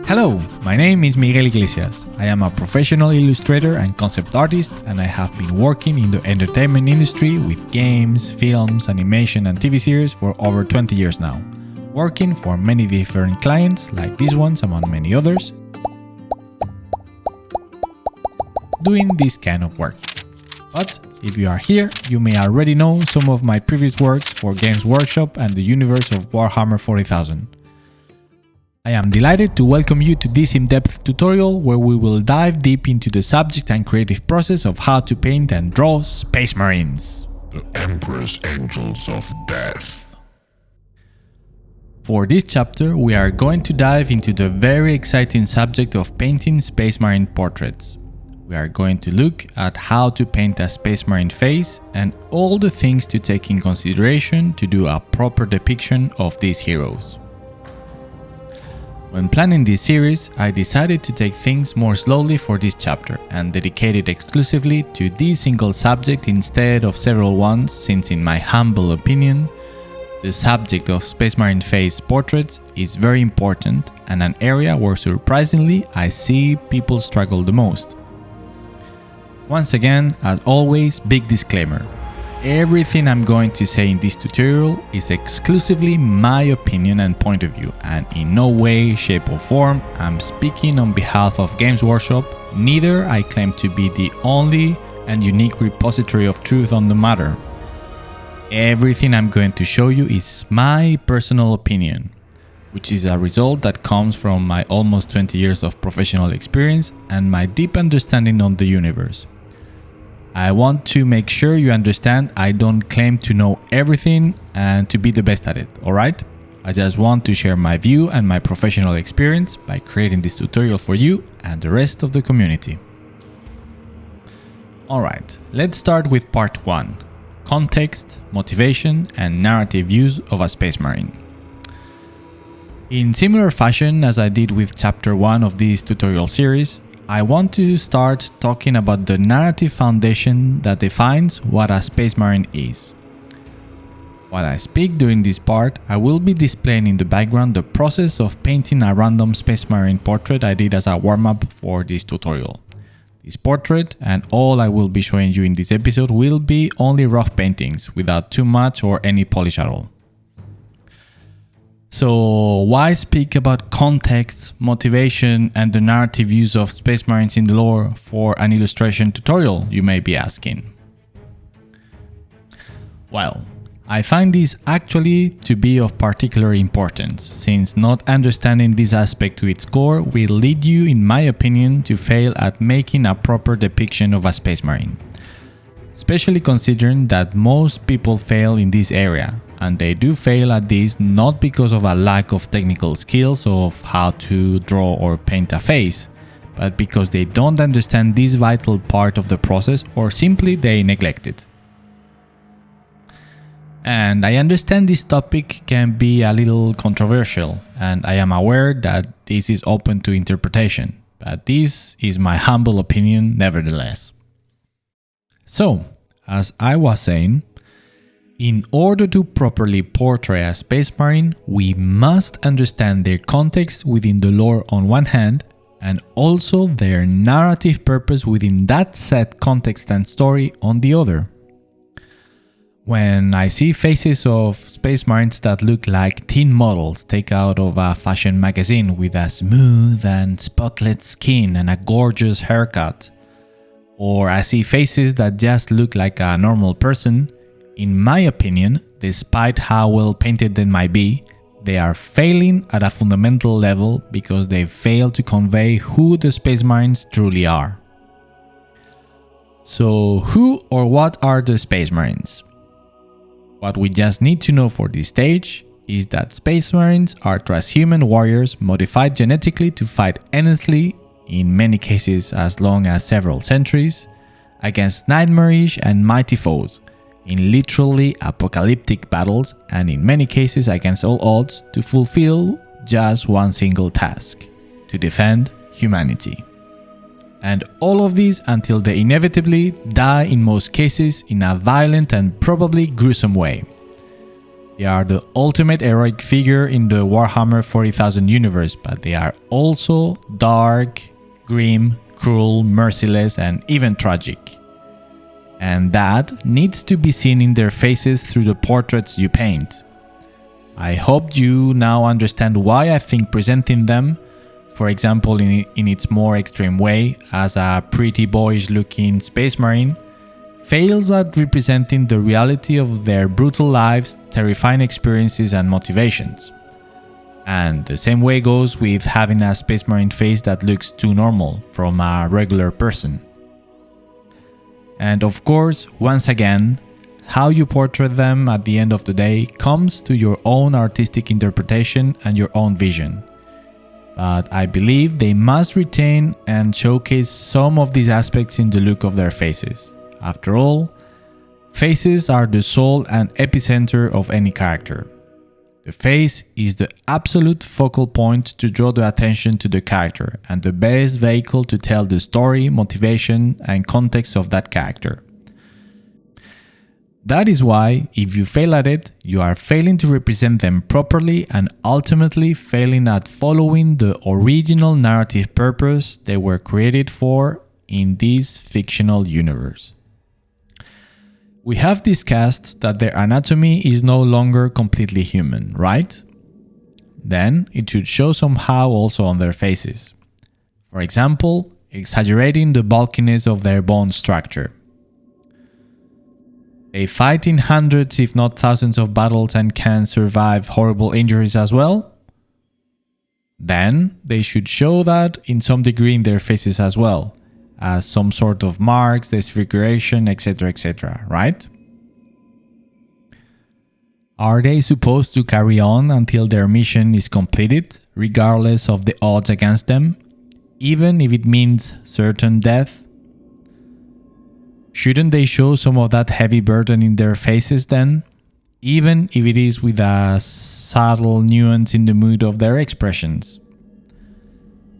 Hello, my name is Miguel Iglesias. I am a professional illustrator and concept artist, and I have been working in the entertainment industry with games, films, animation, and TV series for over 20 years now, working for many different clients like these ones among many others, doing this kind of work. But if you are here, you may already know some of my previous works for Games Workshop and the universe of Warhammer 40,000. I am delighted to welcome you to this in-depth tutorial where we will dive deep into the subject and creative process of how to paint and draw Space Marines. The Emperor's Angels of Death. For this chapter, we are going to dive into the very exciting subject of painting Space Marine portraits. We are going to look at how to paint a Space Marine face and all the things to take in consideration to do a proper depiction of these heroes. When planning this series, I decided to take things more slowly for this chapter and dedicate it exclusively to this single subject instead of several ones, since in my humble opinion, the subject of Space Marine face portraits is very important and an area where surprisingly I see people struggle the most. Once again, as always, big disclaimer. Everything I'm going to say in this tutorial is exclusively my opinion and point of view, and in no way, shape or form I'm speaking on behalf of Games Workshop, neither I claim to be the only and unique repository of truth on the matter. Everything I'm going to show you is my personal opinion, which is a result that comes from my almost 20 years of professional experience and my deep understanding of the universe. I want to make sure you understand I don't claim to know everything and to be the best at it, alright? I just want to share my view and my professional experience by creating this tutorial for you and the rest of the community. Alright, let's start with part 1. Context, motivation, and narrative use of a Space Marine. In similar fashion as I did with chapter 1 of this tutorial series, I want to start talking about the narrative foundation that defines what a Space Marine is. While I speak during this part, I will be displaying in the background the process of painting a random Space Marine portrait I did as a warm-up for this tutorial. This portrait and all I will be showing you in this episode will be only rough paintings without too much or any polish at all. So why speak about context, motivation, and the narrative use of Space Marines in the lore for an illustration tutorial, you may be asking? Well, I find this actually to be of particular importance, since not understanding this aspect to its core will lead you, in my opinion, to fail at making a proper depiction of a Space Marine. Especially considering that most people fail in this area. And they do fail at this not because of a lack of technical skills of how to draw or paint a face, but because they don't understand this vital part of the process or simply they neglect it. And I understand this topic can be a little controversial, and I am aware that this is open to interpretation, but this is my humble opinion nevertheless. So, as I was saying, in order to properly portray a Space Marine, we must understand their context within the lore on one hand, and also their narrative purpose within that set context and story on the other. When I see faces of Space Marines that look like teen models taken out of a fashion magazine with a smooth and spotless skin and a gorgeous haircut, or I see faces that just look like a normal person, in my opinion, despite how well painted they might be, they are failing at a fundamental level because they fail to convey who the Space Marines truly are. So, who or what are the Space Marines? What we just need to know for this stage is that Space Marines are transhuman warriors modified genetically to fight endlessly, in many cases as long as several centuries, against nightmarish and mighty foes, in literally apocalyptic battles, and in many cases against all odds, to fulfill just one single task: to defend humanity. And all of this until they inevitably die, in most cases in a violent and probably gruesome way. They are the ultimate heroic figure in the Warhammer 40,000 universe, but they are also dark, grim, cruel, merciless, and even tragic. And that needs to be seen in their faces through the portraits you paint. I hope you now understand why I think presenting them, for example in its more extreme way, as a pretty boyish looking space marine, fails at representing the reality of their brutal lives, terrifying experiences and motivations. And the same way goes with having a space marine face that looks too normal from a regular person. And of course, once again, how you portray them at the end of the day comes to your own artistic interpretation and your own vision. But I believe they must retain and showcase some of these aspects in the look of their faces. After all, faces are the soul and epicenter of any character. The face is the absolute focal point to draw the attention to the character and the best vehicle to tell the story, motivation, and context of that character. That is why, if you fail at it, you are failing to represent them properly and ultimately failing at following the original narrative purpose they were created for in this fictional universe. We have discussed that their anatomy is no longer completely human, right? Then it should show somehow also on their faces. For example, exaggerating the bulkiness of their bone structure. They fight in hundreds if not thousands of battles and can survive horrible injuries as well. Then they should show that in some degree in their faces as well, as some sort of marks, disfiguration, etc., right? Are they supposed to carry on until their mission is completed, regardless of the odds against them, even if it means certain death? Shouldn't they show some of that heavy burden in their faces then, even if it is with a subtle nuance in the mood of their expressions?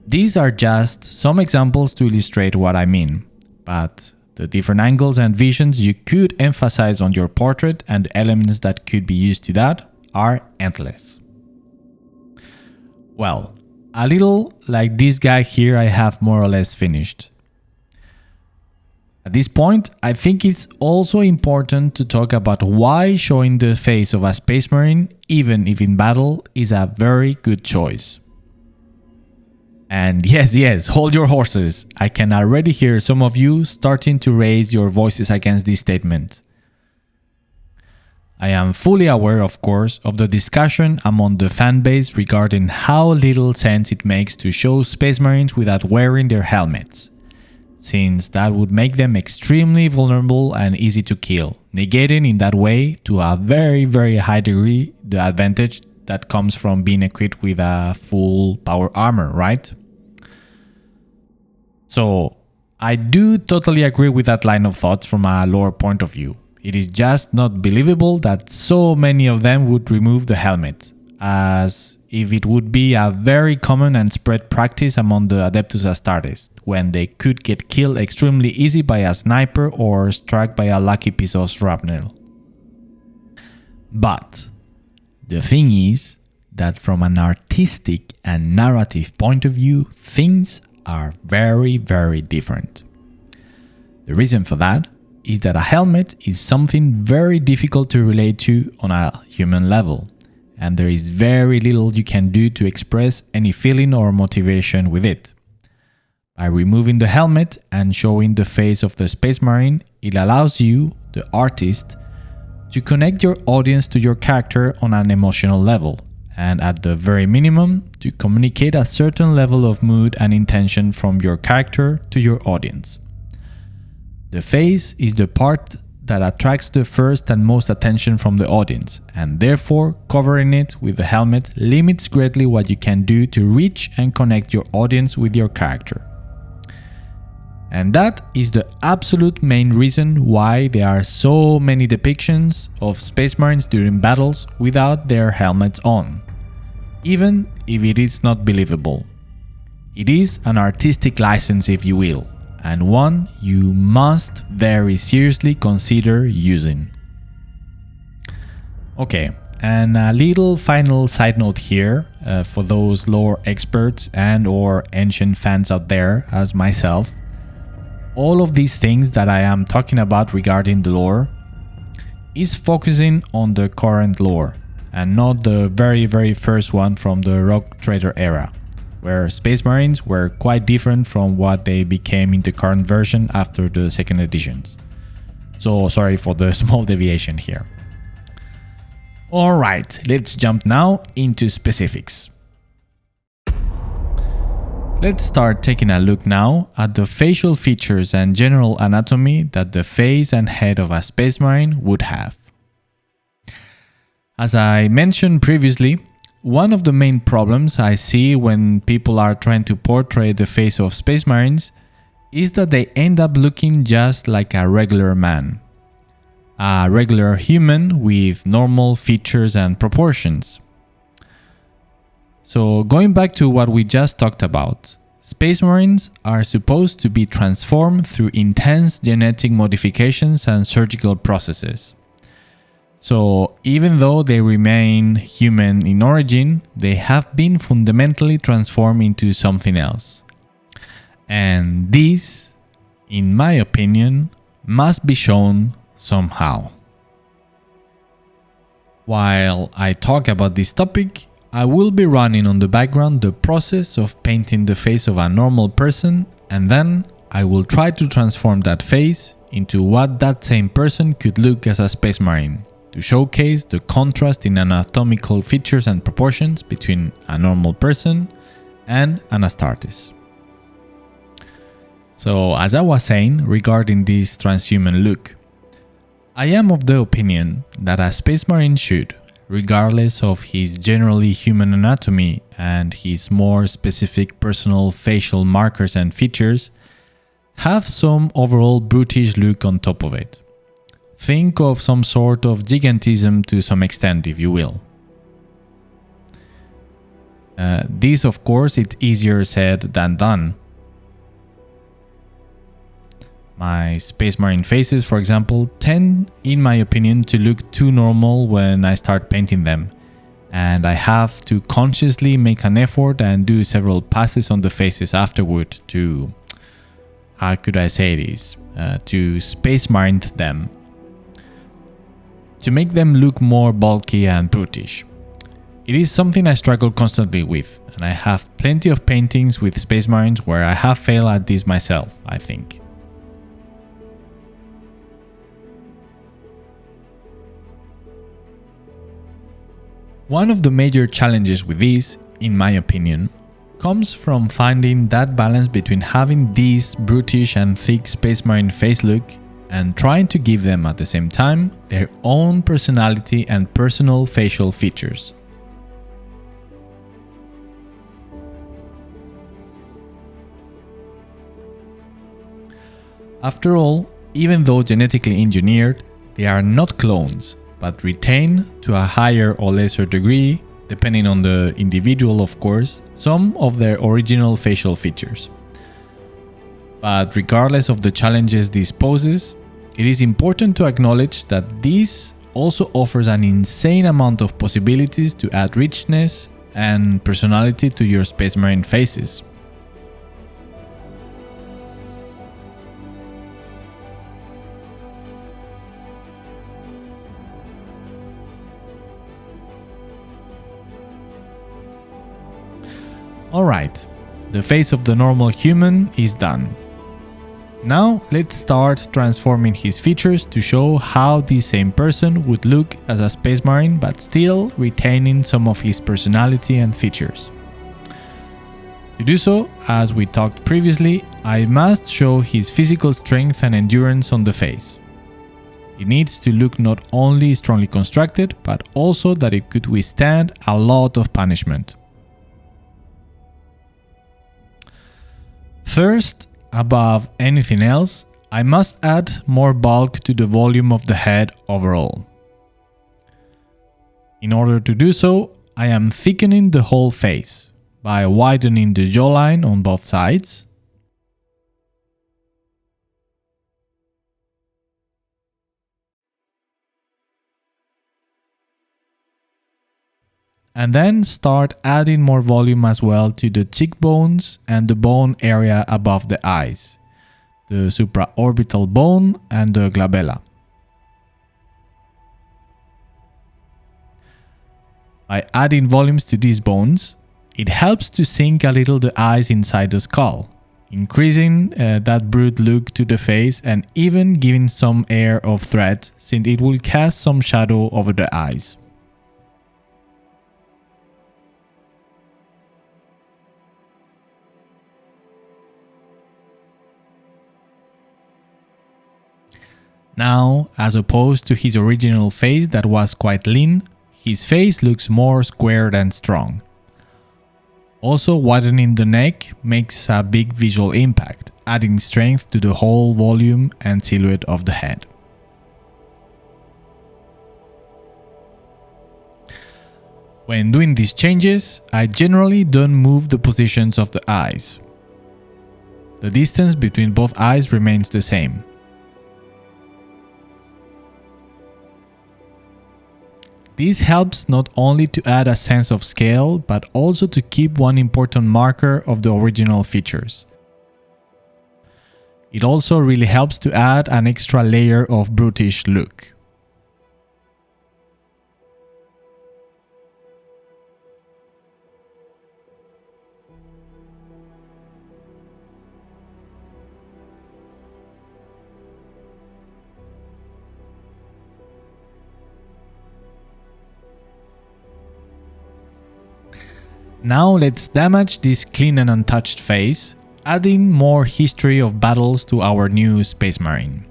These are just some examples to illustrate what I mean, but the different angles and visions you could emphasize on your portrait and the elements that could be used to that are endless. Well, a little like this guy here I have more or less finished. At this point, I think it's also important to talk about why showing the face of a space marine, even if in battle, is a very good choice. And yes, hold your horses. I can already hear some of you starting to raise your voices against this statement. I am fully aware, of course, of the discussion among the fanbase regarding how little sense it makes to show space marines without wearing their helmets, since that would make them extremely vulnerable and easy to kill, negating in that way to a very high degree the advantage that comes from being equipped with a full power armor, right? So I do totally agree with that line of thoughts from a lore point of view. It is just not believable that so many of them would remove the helmet, as if it would be a very common and spread practice among the Adeptus Astartes, when they could get killed extremely easy by a sniper or struck by a lucky piece of shrapnel. But the thing is that from an artistic and narrative point of view, things are very different. The reason for that is that a helmet is something very difficult to relate to on a human level, and there is very little you can do to express any feeling or motivation with it. By removing the helmet and showing the face of the space marine, it allows you, the artist, to connect your audience to your character on an emotional level, and at the very minimum, to communicate a certain level of mood and intention from your character to your audience. The face is the part that attracts the first and most attention from the audience, and therefore covering it with the helmet limits greatly what you can do to reach and connect your audience with your character. And that is the absolute main reason why there are so many depictions of space marines during battles without their helmets on, even if it is not believable. It is an artistic license, if you will, and one you must very seriously consider using. Okay, And a little final side note here for those lore experts and or ancient fans out there as myself. All of these things that I am talking about regarding the lore is focusing on the current lore and not the very first one from the Rock Trader era, where Space Marines were quite different from what they became in the current version after the second editions. So sorry for the small deviation here. Alright, let's jump now into specifics. Let's start taking a look now at the facial features and general anatomy that the face and head of a Space Marine would have. As I mentioned previously, one of the main problems I see when people are trying to portray the face of Space Marines is that they end up looking just like a regular man. A regular human with normal features and proportions. So going back to what we just talked about, Space Marines are supposed to be transformed through intense genetic modifications and surgical processes. So even though they remain human in origin, they have been fundamentally transformed into something else. And this, in my opinion, must be shown somehow. While I talk about this topic, I will be running on the background the process of painting the face of a normal person, and then I will try to transform that face into what that same person could look as a Space Marine, to showcase the contrast in anatomical features and proportions between a normal person and an Astartes. So as I was saying regarding this transhuman look, I am of the opinion that a Space Marine should, regardless of his generally human anatomy and his more specific personal facial markers and features, have some overall brutish look on top of it. Think of some sort of gigantism to some extent, if you will. This, of course, it's easier said than done. My Space Marine faces, for example, tend, in my opinion, to look too normal when I start painting them, and I have to consciously make an effort and do several passes on the faces afterward to, how could I say this, to Space Marine them, to make them look more bulky and brutish. It is something I struggle constantly with, and I have plenty of paintings with Space Marines where I have failed at this myself, I think. One of the major challenges with this, in my opinion, comes from finding that balance between having this brutish and thick Space Marine face look and trying to give them at the same time their own personality and personal facial features. After all, even though genetically engineered, they are not clones, but retain to a higher or lesser degree, depending on the individual of course, some of their original facial features. But regardless of the challenges this poses, it is important to acknowledge that this also offers an insane amount of possibilities to add richness and personality to your Space Marine faces. Alright, the face of the normal human is done. Now let's start transforming his features to show how this same person would look as a Space Marine but still retaining some of his personality and features. To do so, as we talked previously, I must show his physical strength and endurance on the face. It needs to look not only strongly constructed, but also that it could withstand a lot of punishment. First, above anything else, I must add more bulk to the volume of the head overall. In order to do so, I am thickening the whole face by widening the jawline on both sides, And then start adding more volume as well to the cheekbones and the bone area above the eyes, the supraorbital bone and the glabella. By adding volumes to these bones, it helps to sink a little the eyes inside the skull, increasing that brute look to the face and even giving some air of threat, since it will cast some shadow over the eyes. Now, as opposed to his original face that was quite lean, his face looks more squared and strong. Also, widening the neck makes a big visual impact, adding strength to the whole volume and silhouette of the head. When doing these changes, I generally don't move the positions of the eyes. The distance between both eyes remains the same. This helps not only to add a sense of scale, but also to keep one important marker of the original features. It also really helps to add an extra layer of brutish look. Now let's damage this clean and untouched face, adding more history of battles to our new Space Marine.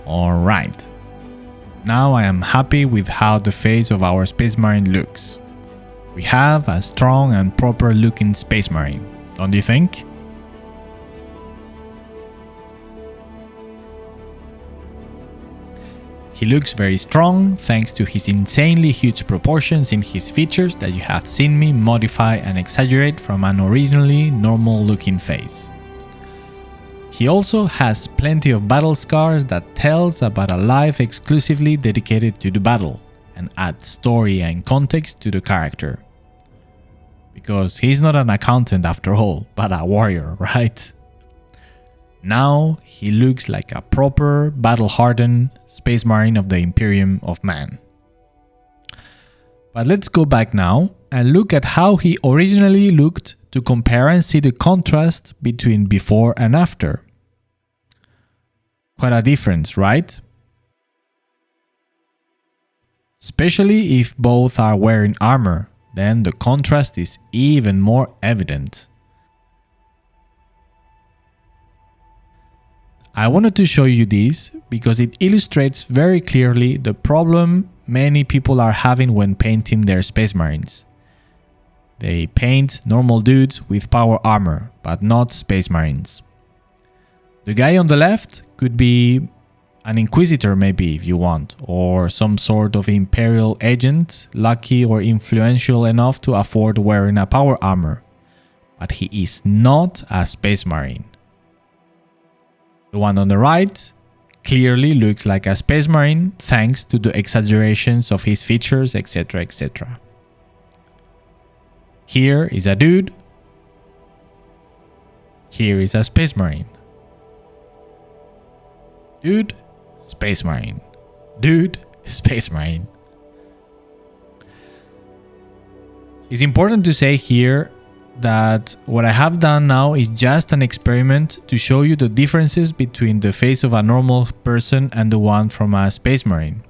Alright, now I am happy with how the face of our Space Marine looks. We have a strong and proper looking Space Marine, don't you think? He looks very strong thanks to his insanely huge proportions in his features that you have seen me modify and exaggerate from an originally normal looking face. He also has plenty of battle scars that tells about a life exclusively dedicated to the battle and adds story and context to the character. Because he's not an accountant after all, but a warrior, right? Now he looks like a proper battle-hardened Space Marine of the Imperium of Man. But let's go back now and look at how he originally looked to compare and see the contrast between before and after. Quite a difference, right? Especially if both are wearing armor, then the contrast is even more evident. I wanted to show you this because it illustrates very clearly the problem many people are having when painting their Space Marines. They paint normal dudes with power armor, but not Space Marines. The guy on the left could be an Inquisitor maybe if you want, or some sort of Imperial agent, lucky or influential enough to afford wearing a power armor. But he is not a Space Marine. The one on the right clearly looks like a space marine thanks to the exaggerations of his features, etc., etc. Here is a dude. Here is a space marine. Dude, space marine. Dude, space marine. It's important to say here that what I have done now is just an experiment to show you the differences between the face of a normal person and the one from a space marine,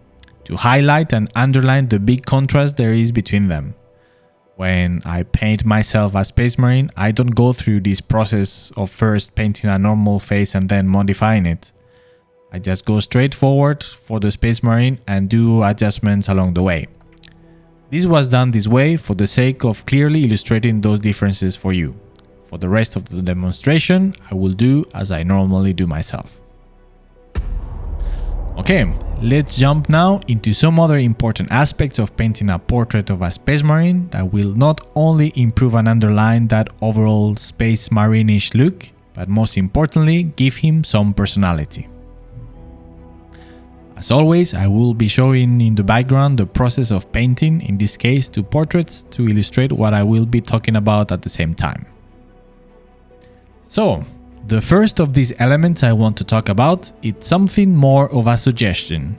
to highlight and underline the big contrast there is between them. When I paint myself as space marine, I don't go through this process of first painting a normal face and then modifying it. I just go straight forward for the space marine and do adjustments along the way. This was done this way for the sake of clearly illustrating those differences for you. For the rest of the demonstration, I will do as I normally do myself. Okay, let's jump now into some other important aspects of painting a portrait of a space marine that will not only improve and underline that overall space marine-ish look, but most importantly, give him some personality. As always, I will be showing in the background the process of painting, in this case two portraits, to illustrate what I will be talking about at the same time. So, the first of these elements I want to talk about is something more of a suggestion,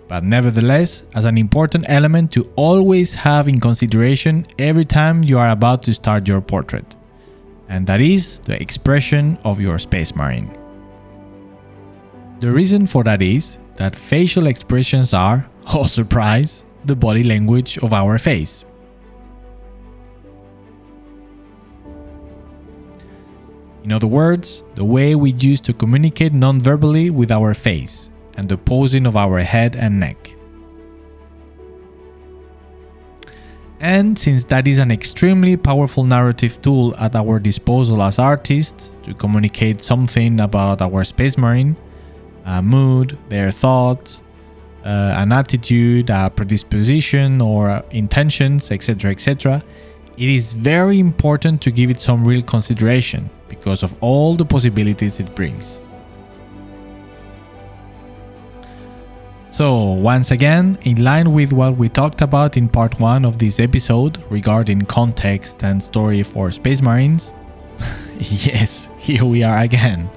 but nevertheless as an important element to always have in consideration every time you are about to start your portrait, and that is the expression of your space marine. The reason for that is that facial expressions are, oh surprise, the body language of our face. In other words, the way we use to communicate non-verbally with our face, and the posing of our head and neck. And since that is an extremely powerful narrative tool at our disposal as artists to communicate something about our space marine, a mood, their thoughts, an attitude, a predisposition or intentions, etc., etc., it is very important to give it some real consideration because of all the possibilities it brings. So, once again, in line with what we talked about in part 1 of this episode regarding context and story for space marines, yes, here we are again.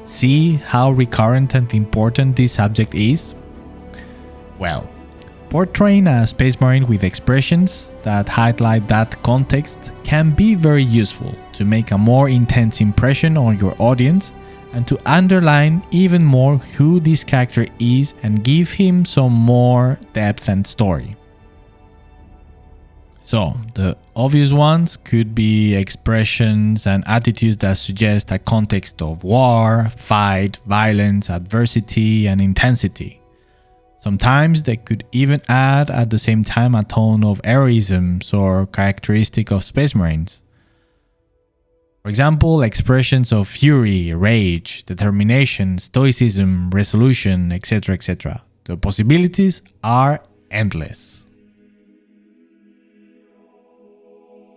See how recurrent and important this subject is? Well, portraying a space marine with expressions that highlight that context can be very useful to make a more intense impression on your audience and to underline even more who this character is and give him some more depth and story. So, the obvious ones could be expressions and attitudes that suggest a context of war, fight, violence, adversity, and intensity. Sometimes they could even add at the same time a tone of heroism or characteristic of space marines. For example, expressions of fury, rage, determination, stoicism, resolution, etc., etc. The possibilities are endless.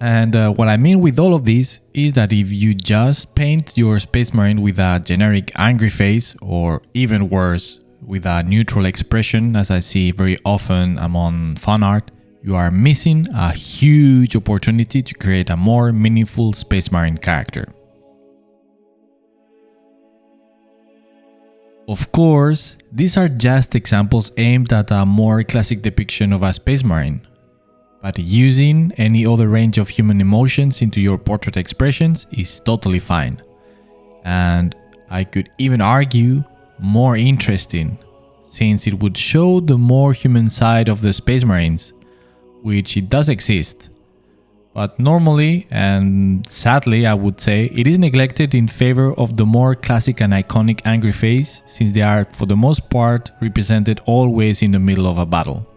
And what I mean with all of this is that if you just paint your space marine with a generic angry face, or even worse, with a neutral expression, as I see very often among fan art, you are missing a huge opportunity to create a more meaningful space marine character. Of course, these are just examples aimed at a more classic depiction of a space marine. But using any other range of human emotions into your portrait expressions is totally fine. And I could even argue more interesting, since it would show the more human side of the space marines, which it does exist. But normally, and sadly I would say, it is neglected in favor of the more classic and iconic angry face, since they are for the most part represented always in the middle of a battle.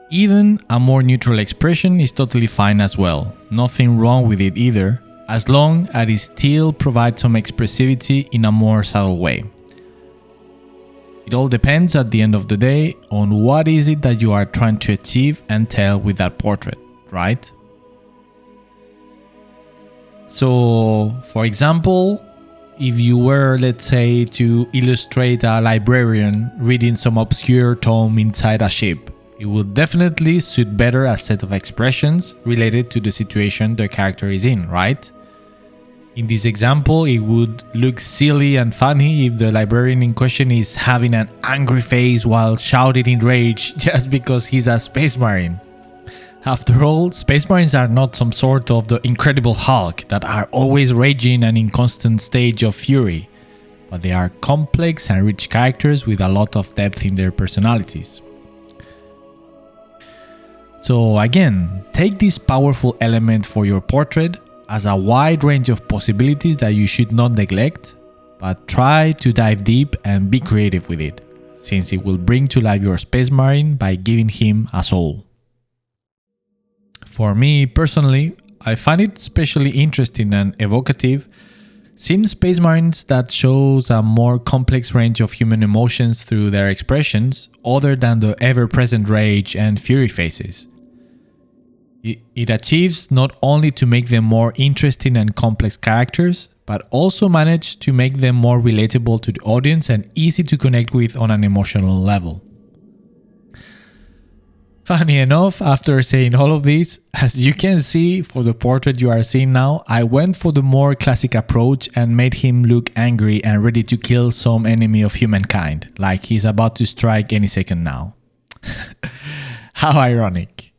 Even a more neutral expression is totally fine as well, nothing wrong with it either, as long as it still provides some expressivity in a more subtle way. It all depends at the end of the day on what is it that you are trying to achieve and tell with that portrait, right? So, for example, if you were, let's say, to illustrate a librarian reading some obscure tome inside a ship, it would definitely suit better a set of expressions related to the situation the character is in, right? In this example, it would look silly and funny if the librarian in question is having an angry face while shouting in rage just because he's a space marine. After all, space marines are not some sort of the Incredible Hulk that are always raging and in constant stage of fury, but they are complex and rich characters with a lot of depth in their personalities. So again, take this powerful element for your portrait as a wide range of possibilities that you should not neglect, but try to dive deep and be creative with it, since it will bring to life your space marine by giving him a soul. For me personally, I find it especially interesting and evocative seeing space marines that shows a more complex range of human emotions through their expressions other than the ever-present rage and fury faces. It achieves not only to make them more interesting and complex characters, but also manage to make them more relatable to the audience and easy to connect with on an emotional level. Funny enough, after saying all of this, as you can see for the portrait you are seeing now, I went for the more classic approach and made him look angry and ready to kill some enemy of humankind, like he's about to strike any second now. How ironic.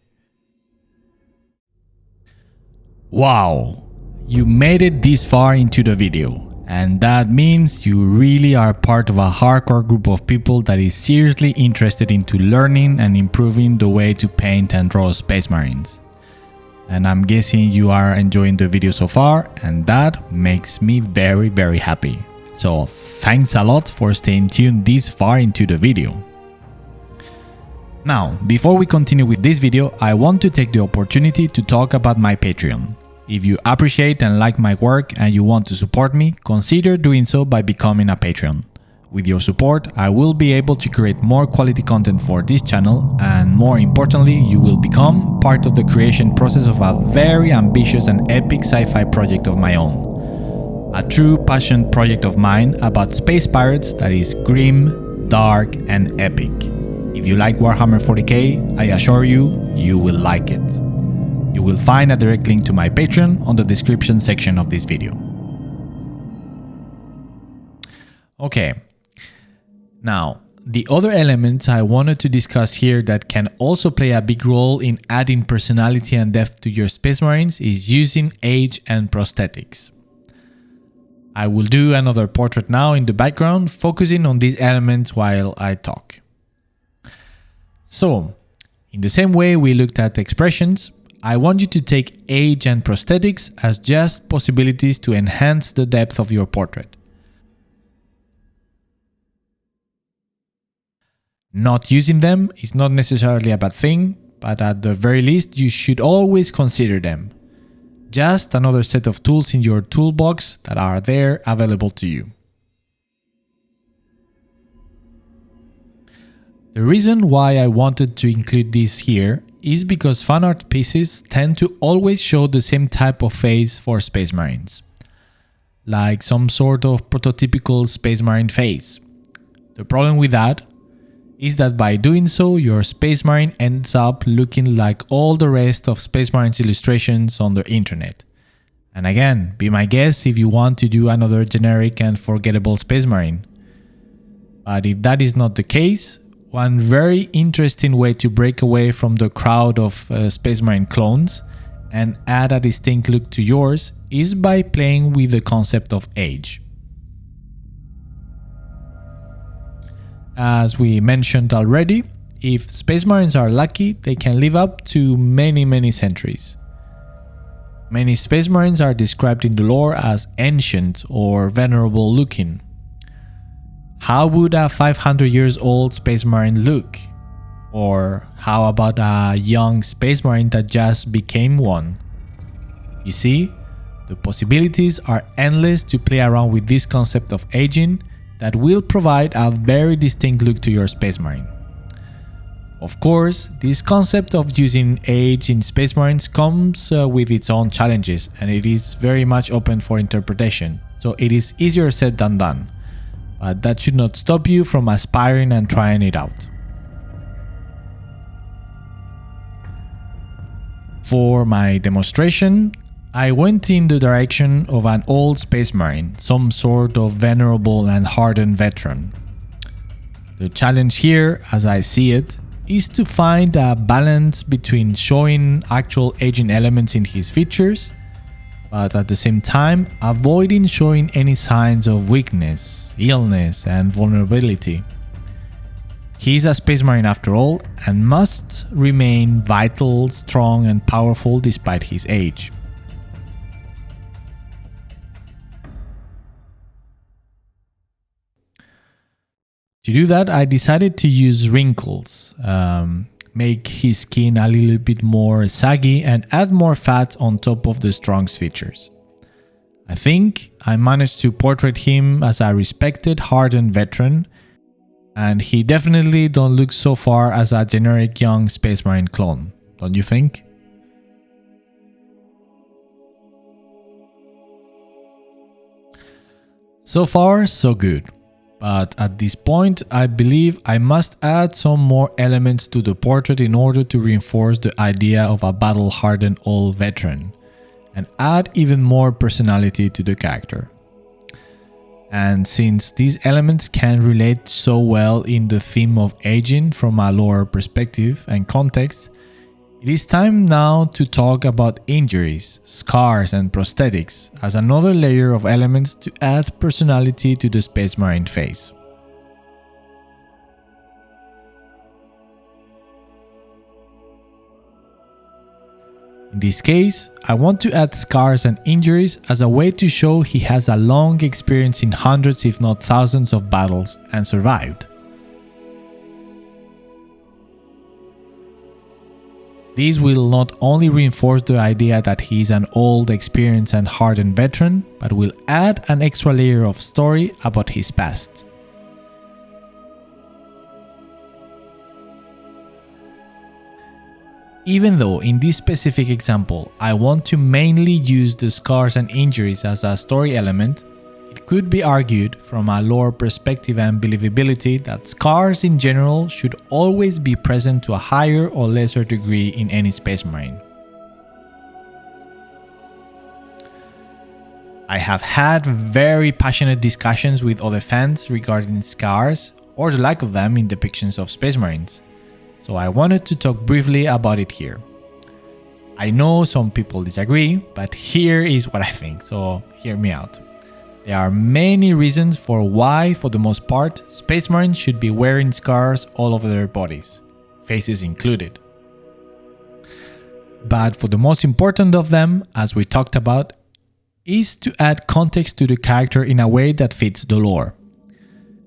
Wow, you made it this far into the video. And that means you really are part of a hardcore group of people that is seriously interested into learning and improving the way to paint and draw space marines. And I'm guessing you are enjoying the video so far, and that makes me very happy. So thanks a lot for staying tuned this far into the video. Now, before we continue with this video, I want to take the opportunity to talk about my Patreon. If you appreciate and like my work and you want to support me, consider doing so by becoming a Patreon. With your support, I will be able to create more quality content for this channel, and more importantly, you will become part of the creation process of a very ambitious and epic sci-fi project of my own. A true passion project of mine about space pirates that is grim, dark and epic. If you like Warhammer 40k, I assure you, you will like it. You will find a direct link to my Patreon on the description section of this video. Okay, now the other elements I wanted to discuss here that can also play a big role in adding personality and depth to your space marines is using age and prosthetics. I will do another portrait now in the background, focusing on these elements while I talk. So, in the same way we looked at expressions, I want you to take age and prosthetics as just possibilities to enhance the depth of your portrait. Not using them is not necessarily a bad thing, but at the very least you should always consider them. Just another set of tools in your toolbox that are there available to you. The reason why I wanted to include this here is because fan art pieces tend to always show the same type of face for space marines, like some sort of prototypical space marine face. The problem with that is that by doing so, your space marine ends up looking like all the rest of space marines illustrations on the internet. And again, be my guest if you want to do another generic and forgettable space marine. But if that is not the case, one very interesting way to break away from the crowd of Space Marine clones and add a distinct look to yours is by playing with the concept of age. As we mentioned already, if Space Marines are lucky, they can live up to many centuries. Many Space Marines are described in the lore as ancient or venerable looking. How would a 500 years old Space Marine look? Or how about a young Space Marine that just became one? You see, the possibilities are endless to play around with this concept of aging that will provide a very distinct look to your Space Marine. Of course, this concept of using age in Space Marines comes with its own challenges, and it is very much open for interpretation, so it is easier said than done. But that should not stop you from aspiring and trying it out. For my demonstration, I went in the direction of an old Space Marine, some sort of venerable and hardened veteran. The challenge here, as I see it, is to find a balance between showing actual aging elements in his features, but at the same time avoiding showing any signs of weakness, illness, and vulnerability. He is a Space Marine after all, and must remain vital, strong, and powerful despite his age. To do that, I decided to use wrinkles, make his skin a little bit more saggy, and add more fat on top of the strong features. I think I managed to portray him as a respected, hardened veteran, and he definitely don't look so far as a generic young Space Marine clone, don't you think? So far, so good. But at this point, I believe I must add some more elements to the portrait in order to reinforce the idea of a battle-hardened old veteran, and add even more personality to the character. And since these elements can relate so well in the theme of aging from a lore perspective and context, it is time now to talk about injuries, scars, and prosthetics as another layer of elements to add personality to the Space Marine face. In this case, I want to add scars and injuries as a way to show he has a long experience in hundreds if not thousands of battles and survived. This will not only reinforce the idea that he is an old, experienced and hardened veteran, but will add an extra layer of story about his past. Even though in this specific example I want to mainly use the scars and injuries as a story element, it could be argued from a lore perspective and believability that scars in general should always be present to a higher or lesser degree in any Space Marine. I have had very passionate discussions with other fans regarding scars or the lack of them in depictions of Space Marines, so I wanted to talk briefly about it here. I know some people disagree, but here is what I think, so hear me out. There are many reasons for why, for the most part, Space Marines should be wearing scars all over their bodies, faces included. But for the most important of them, as we talked about, is to add context to the character in a way that fits the lore.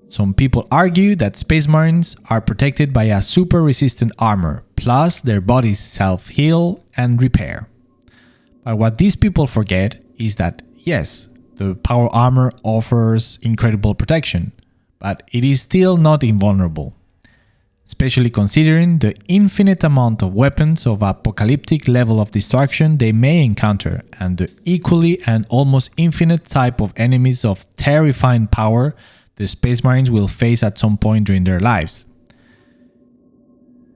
Some people argue that Space Marines are protected by a super resistant armor, plus their bodies self-heal and repair. But what these people forget is that, yes, the power armor offers incredible protection, but it is still not invulnerable, especially considering the infinite amount of weapons of apocalyptic level of destruction they may encounter, and the equally and almost infinite type of enemies of terrifying power the Space Marines will face at some point during their lives.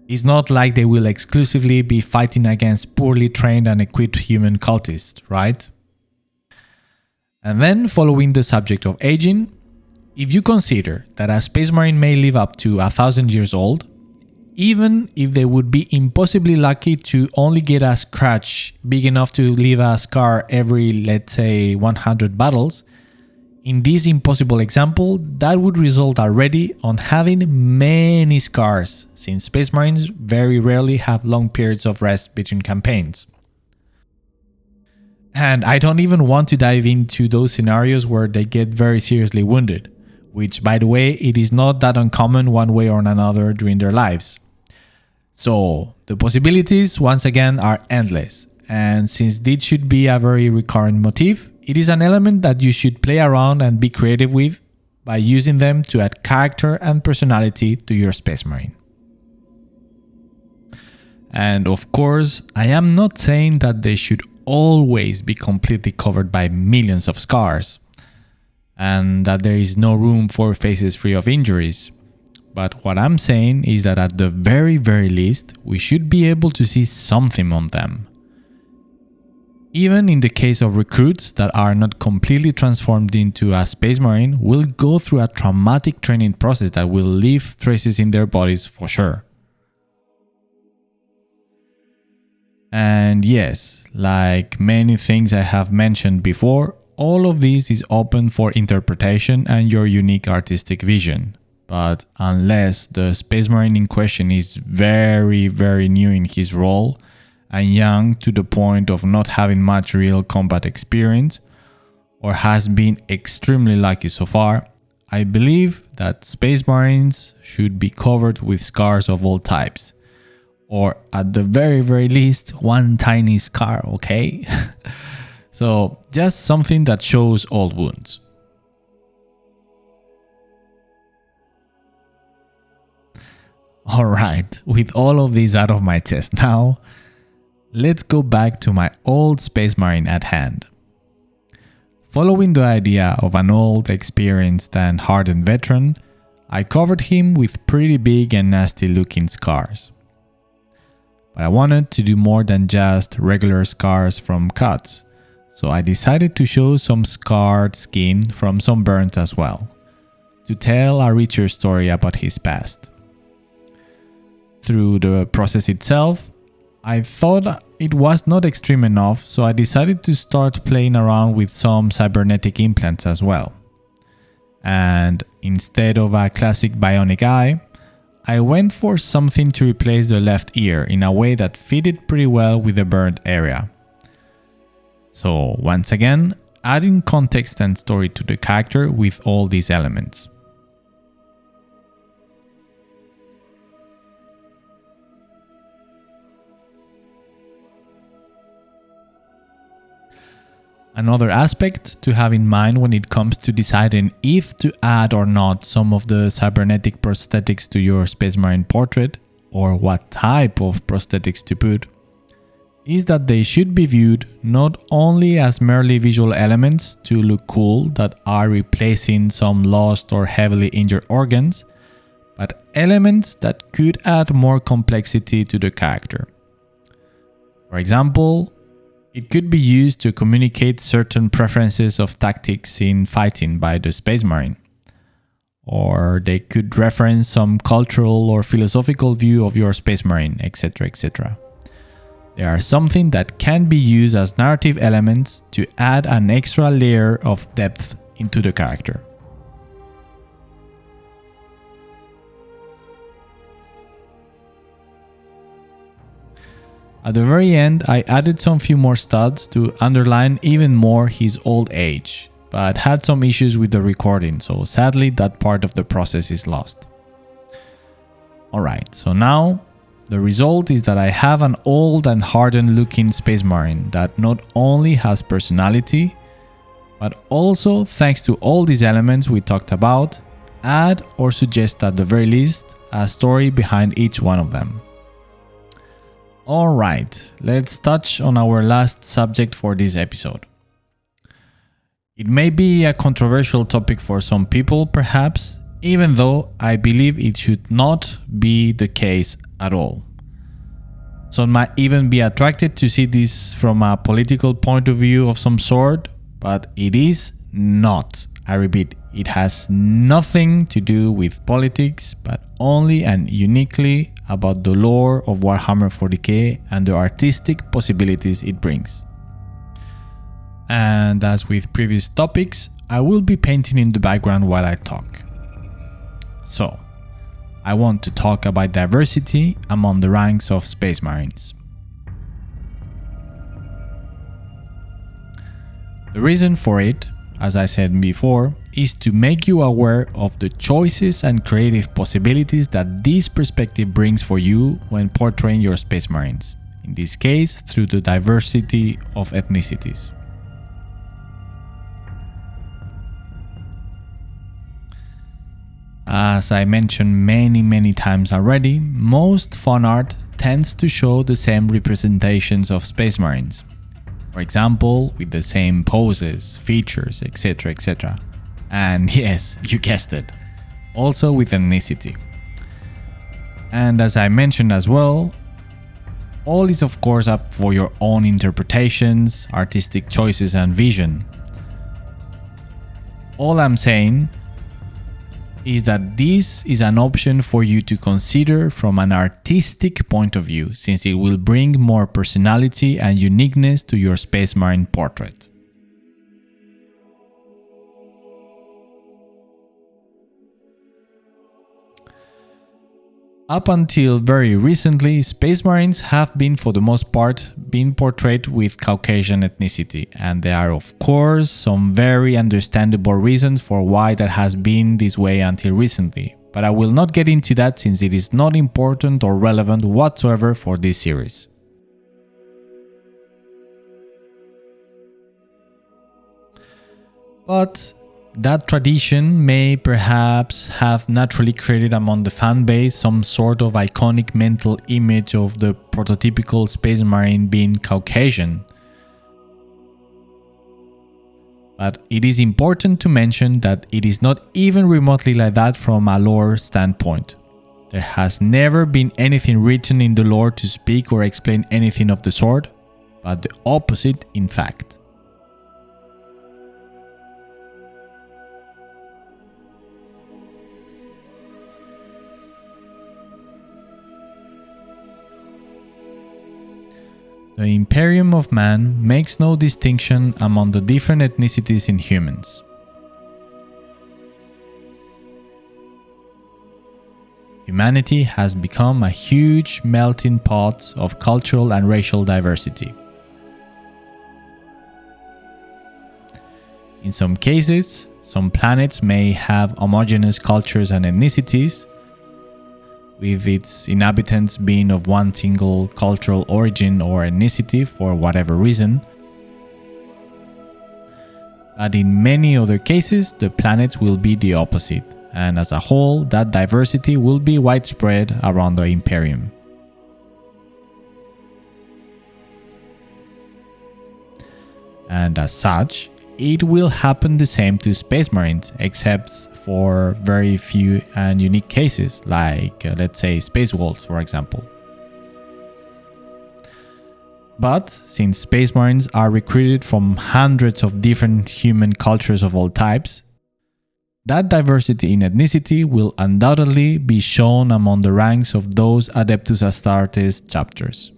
It's not like they will exclusively be fighting against poorly trained and equipped human cultists, right? And then, following the subject of aging, if you consider that a Space Marine may live up to 1,000 years old, even if they would be impossibly lucky to only get a scratch big enough to leave a scar every, let's say, 100 battles, in this impossible example, that would result already on having many scars, since Space Marines very rarely have long periods of rest between campaigns. And I don't even want to dive into those scenarios where they get very seriously wounded, which, by the way, it is not that uncommon one way or another during their lives. So, the possibilities, once again, are endless, and since this should be a very recurrent motif, it is an element that you should play around and be creative with by using them to add character and personality to your Space Marine. And of course, I am not saying that they should always be completely covered by millions of scars, and that there is no room for faces free of injuries. But what I'm saying is that at the very least, we should be able to see something on them. Even in the case of recruits that are not completely transformed into a space marine, will go through a traumatic training process that will leave traces in their bodies for sure. And yes, like many things I have mentioned before, all of this is open for interpretation and your unique artistic vision. But unless the space marine in question is very new in his role and young to the point of not having much real combat experience, or has been extremely lucky so far, I believe that space marines should be covered with scars of all types. Or at the very least, one tiny scar, okay? So just something that shows old wounds. Alright, with all of this out of my chest now, let's go back to my old space marine at hand. Following the idea of an old, experienced and hardened veteran, I covered him with pretty big and nasty looking scars. But I wanted to do more than just regular scars from cuts, so I decided to show some scarred skin from some burns as well, to tell a richer story about his past. Through the process itself, I thought it was not extreme enough, so I decided to start playing around with some cybernetic implants as well. And instead of a classic bionic eye, I went for something to replace the left ear in a way that fitted pretty well with the burned area. So once again, adding context and story to the character with all these elements. Another aspect to have in mind when it comes to deciding if to add or not some of the cybernetic prosthetics to your Space Marine portrait, or what type of prosthetics to put, is that they should be viewed not only as merely visual elements to look cool that are replacing some lost or heavily injured organs, but elements that could add more complexity to the character. For example, it could be used to communicate certain preferences of tactics in fighting by the Space Marine. Or they could reference some cultural or philosophical view of your Space Marine, etc. etc. They are something that can be used as narrative elements to add an extra layer of depth into the character. At the very end, I added some few more studs to underline even more his old age, but had some issues with the recording, so sadly that part of the process is lost. Alright, so now the result is that I have an old and hardened looking Space Marine that not only has personality, but also, thanks to all these elements we talked about, add or suggest at the very least a story behind each one of them. Alright, let's touch on our last subject for this episode. It may be a controversial topic for some people, perhaps, even though I believe it should not be the case at all. Some might even be attracted to see this from a political point of view of some sort, but it is not. I repeat, it has nothing to do with politics, but only and uniquely about the lore of Warhammer 40k and the artistic possibilities it brings. And as with previous topics, I will be painting in the background while I talk. So, I want to talk about diversity among the ranks of Space Marines. The reason for it, as I said before, is to make you aware of the choices and creative possibilities that this perspective brings for you when portraying your Space Marines, in this case through the diversity of ethnicities. As I mentioned many times already, most fan art tends to show the same representations of Space Marines. For example, with the same poses, features, etc., etc. And yes, you guessed it, also with ethnicity. And as I mentioned as well, all is of course up for your own interpretations, artistic choices and vision. All I'm saying is that this is an option for you to consider from an artistic point of view, since it will bring more personality and uniqueness to your Space Marine portrait. Up until very recently, Space Marines have been, for the most part, been portrayed with Caucasian ethnicity, and there are of course some very understandable reasons for why that has been this way until recently, but I will not get into that since it is not important or relevant whatsoever for this series. But that tradition may perhaps have naturally created among the fanbase some sort of iconic mental image of the prototypical Space Marine being Caucasian. But it is important to mention that it is not even remotely like that from a lore standpoint. There has never been anything written in the lore to speak or explain anything of the sort, but the opposite in fact. The Imperium of Man makes no distinction among the different ethnicities in humans. Humanity has become a huge melting pot of cultural and racial diversity. In some cases, some planets may have homogeneous cultures and ethnicities, with its inhabitants being of one single cultural origin or ethnicity for whatever reason. But in many other cases, the planets will be the opposite, and as a whole, that diversity will be widespread around the Imperium. And as such, it will happen the same to Space Marines, except for very few and unique cases, like let's say Space Wolves, for example. But since Space Marines are recruited from hundreds of different human cultures of all types, that diversity in ethnicity will undoubtedly be shown among the ranks of those Adeptus Astartes chapters.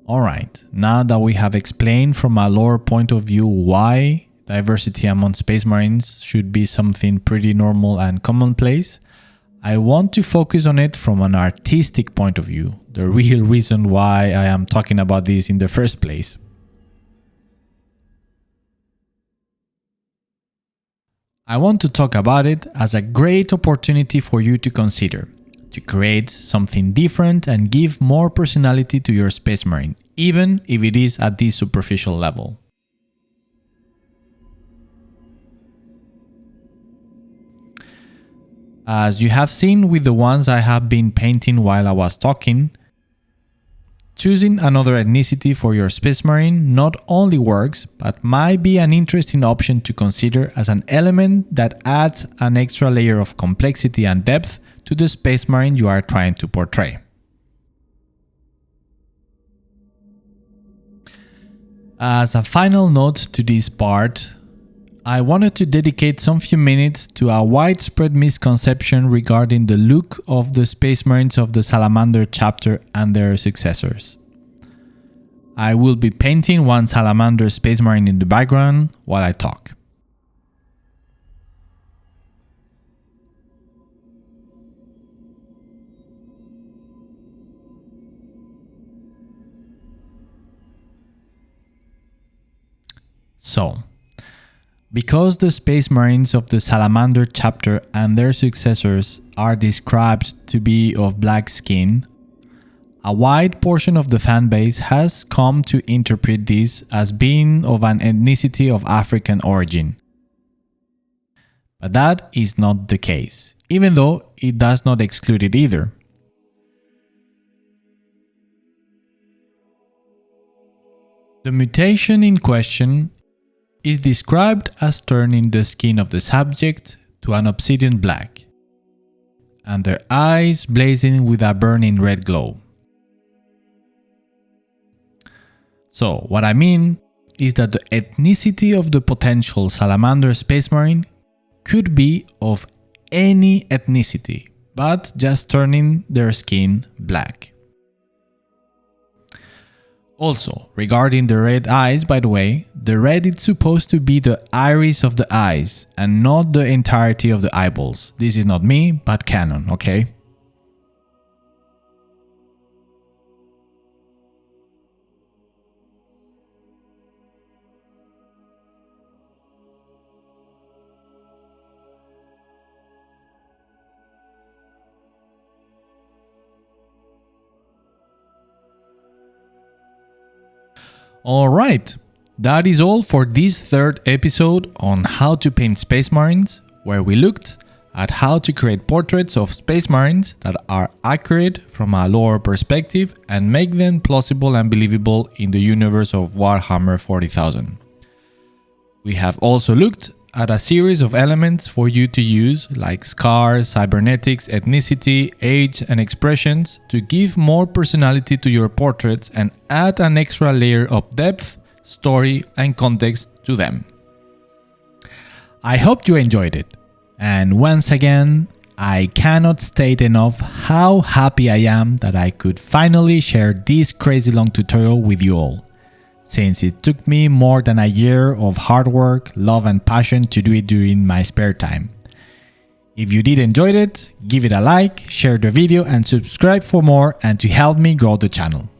Alright, now that we have explained from a lore point of view why diversity among Space Marines should be something pretty normal and commonplace, I want to focus on it from an artistic point of view, the real reason why I am talking about this in the first place. I want to talk about it as a great opportunity for you to consider, to create something different and give more personality to your Space Marine, even if it is at this superficial level. As you have seen with the ones I have been painting while I was talking, choosing another ethnicity for your Space Marine not only works, but might be an interesting option to consider as an element that adds an extra layer of complexity and depth to the Space Marine you are trying to portray. As a final note to this part, I wanted to dedicate some few minutes to a widespread misconception regarding the look of the Space Marines of the Salamander chapter and their successors. I will be painting one Salamander Space Marine in the background while I talk. So, because the Space Marines of the Salamander chapter and their successors are described to be of black skin, a wide portion of the fanbase has come to interpret this as being of an ethnicity of African origin. But that is not the case, even though it does not exclude it either. The mutation in question is described as turning the skin of the subject to an obsidian black, and their eyes blazing with a burning red glow. So, what I mean is that the ethnicity of the potential salamander space marine could be of any ethnicity, but just turning their skin black. Also, regarding the red eyes, by the way, the red is supposed to be the iris of the eyes and not the entirety of the eyeballs. This is not me, but canon, okay? Alright, that is all for this third episode on how to paint space marines, where we looked at how to create portraits of space marines that are accurate from a lore perspective and make them plausible and believable in the universe of Warhammer 40,000. We have also looked at a series of elements for you to use, like scars, cybernetics, ethnicity, age, and expressions, to give more personality to your portraits and add an extra layer of depth, story, and context to them. I hope you enjoyed it, and once again, I cannot state enough how happy I am that I could finally share this crazy long tutorial with you all, since it took me more than a year of hard work, love and passion to do it during my spare time. If you did enjoy it, give it a like, share the video and subscribe for more and to help me grow the channel.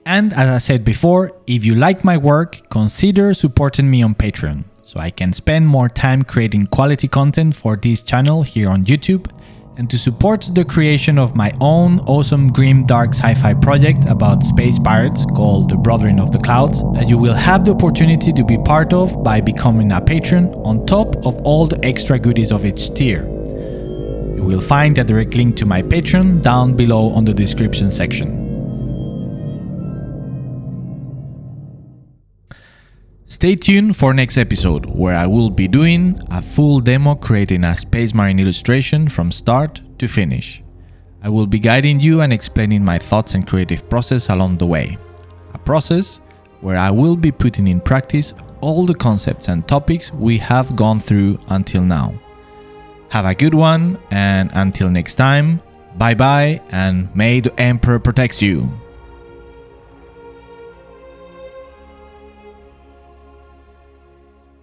And as I said before, if you like my work, consider supporting me on Patreon, so I can spend more time creating quality content for this channel here on YouTube, and to support the creation of my own awesome grim dark sci-fi project about space pirates called The Brothering of the Clouds, that you will have the opportunity to be part of by becoming a patron on top of all the extra goodies of each tier. You will find a direct link to my Patreon down below on the description section. Stay tuned for next episode, where I will be doing a full demo creating a Space Marine illustration from start to finish. I will be guiding you and explaining my thoughts and creative process along the way. A process where I will be putting in practice all the concepts and topics we have gone through until now. Have a good one, and until next time, bye bye, and may the Emperor protect you.